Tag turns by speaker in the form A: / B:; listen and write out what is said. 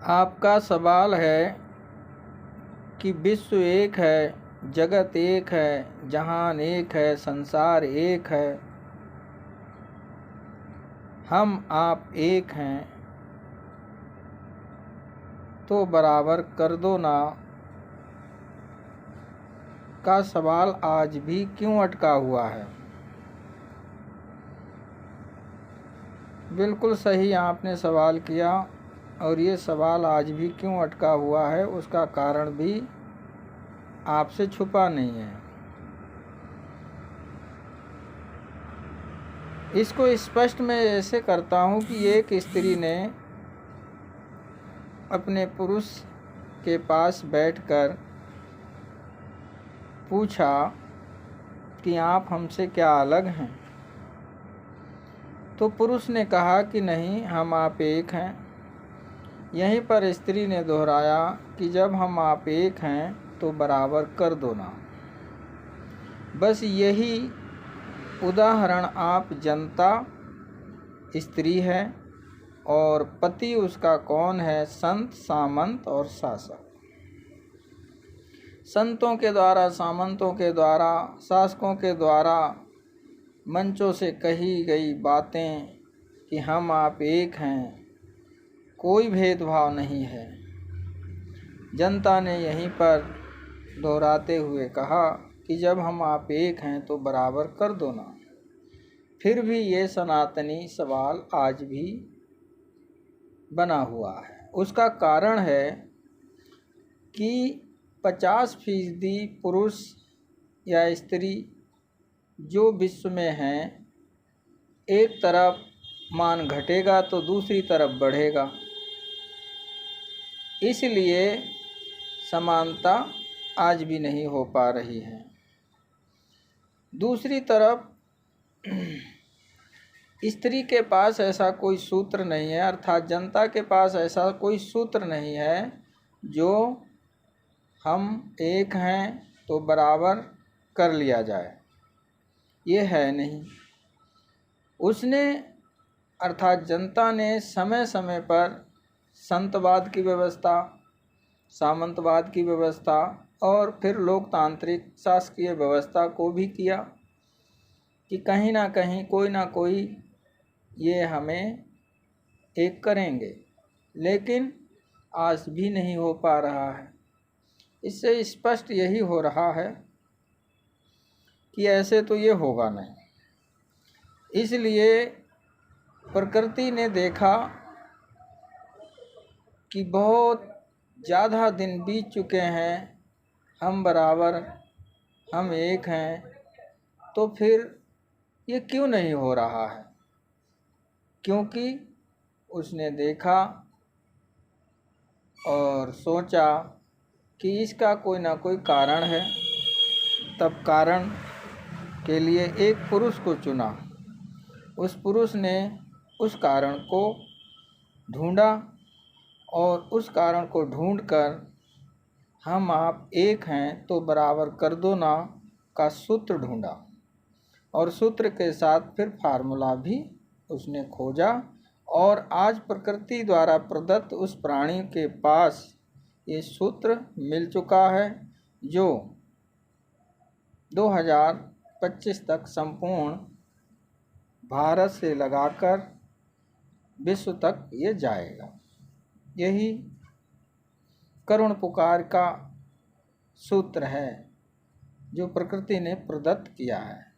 A: आपका सवाल है कि विश्व एक है, जगत एक है, जहान एक है, संसार एक है, हम आप एक हैं, तो बराबर कर दो ना का सवाल आज भी क्यों अटका हुआ है। बिल्कुल सही आपने सवाल किया, और ये सवाल आज भी क्यों अटका हुआ है उसका कारण भी आपसे छुपा नहीं है। इसको स्पष्ट मैं ऐसे करता हूँ कि एक स्त्री ने अपने पुरुष के पास बैठकर पूछा कि आप हमसे क्या अलग हैं। तो पुरुष ने कहा कि नहीं, हम आप एक हैं। यहीं पर स्त्री ने दोहराया कि जब हम आप एक हैं तो बराबर कर दो ना। बस यही उदाहरण आप जनता स्त्री है और पति उसका कौन है, संत, सामंत और शासक। संतों के द्वारा, सामंतों के द्वारा, शासकों के द्वारा मंचों से कही गई बातें कि हम आप एक हैं, कोई भेदभाव नहीं है। जनता ने यहीं पर दोहराते हुए कहा कि जब हम आप एक हैं तो बराबर कर दो ना। फिर भी ये सनातनी सवाल आज भी बना हुआ है। उसका कारण है कि 50% पुरुष या स्त्री जो विश्व में हैं, एक तरफ मान घटेगा तो दूसरी तरफ बढ़ेगा। इसलिए समानता आज भी नहीं हो पा रही है। दूसरी तरफ स्त्री के पास ऐसा कोई सूत्र नहीं है, अर्थात जनता के पास ऐसा कोई सूत्र नहीं है जो हम एक हैं तो बराबर कर लिया जाए। ये है नहीं। उसने अर्थात जनता ने समय समय पर संतवाद की व्यवस्था, सामंतवाद की व्यवस्था और फिर लोकतांत्रिक शासकीय व्यवस्था को भी किया कि कहीं ना कहीं कोई ना कोई ये हमें एक करेंगे, लेकिन आज भी नहीं हो पा रहा है। इससे स्पष्ट यही हो रहा है कि ऐसे तो ये होगा नहीं। इसलिए प्रकृति ने देखा कि बहुत ज़्यादा दिन बीत चुके हैं, हम बराबर, हम एक हैं, तो फिर ये क्यों नहीं हो रहा है। क्योंकि उसने देखा और सोचा कि इसका कोई ना कोई कारण है। तब कारण के लिए एक पुरुष को चुना। उस पुरुष ने उस कारण को ढूंढा और उस कारण को ढूंढकर हम आप एक हैं तो बराबर कर दो ना का सूत्र ढूंढा, और सूत्र के साथ फिर फार्मूला भी उसने खोजा। और आज प्रकृति द्वारा प्रदत्त उस प्राणी के पास ये सूत्र मिल चुका है, जो 2025 तक संपूर्ण भारत से लगाकर विश्व तक ये जाएगा। यही करुण पुकार का सूत्र है जो प्रकृति ने प्रदत्त किया है।